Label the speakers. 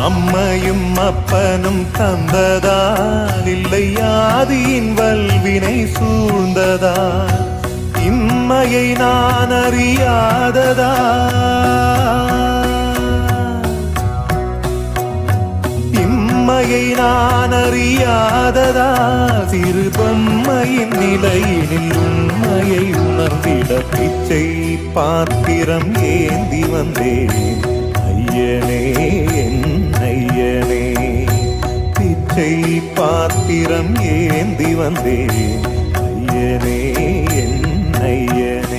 Speaker 1: அம்மையும் அப்பனும் தந்ததால் இல்லை ஆதியின் வல்வினை சூழ்ந்ததால் இம்மையை நான் அறியாததா இம்மையை நான் அறியாததா சிறு பொம்மையின் நிலையினில் உண்மையை உணர்ந்திட பிச்சை பாத்திரம் ஏந்தி வந்தேன் ஐயனே என் ஐயனே பிச்சை பாத்திரம் ஏந்தி வந்தேன் ஐயனே என் ஐயனே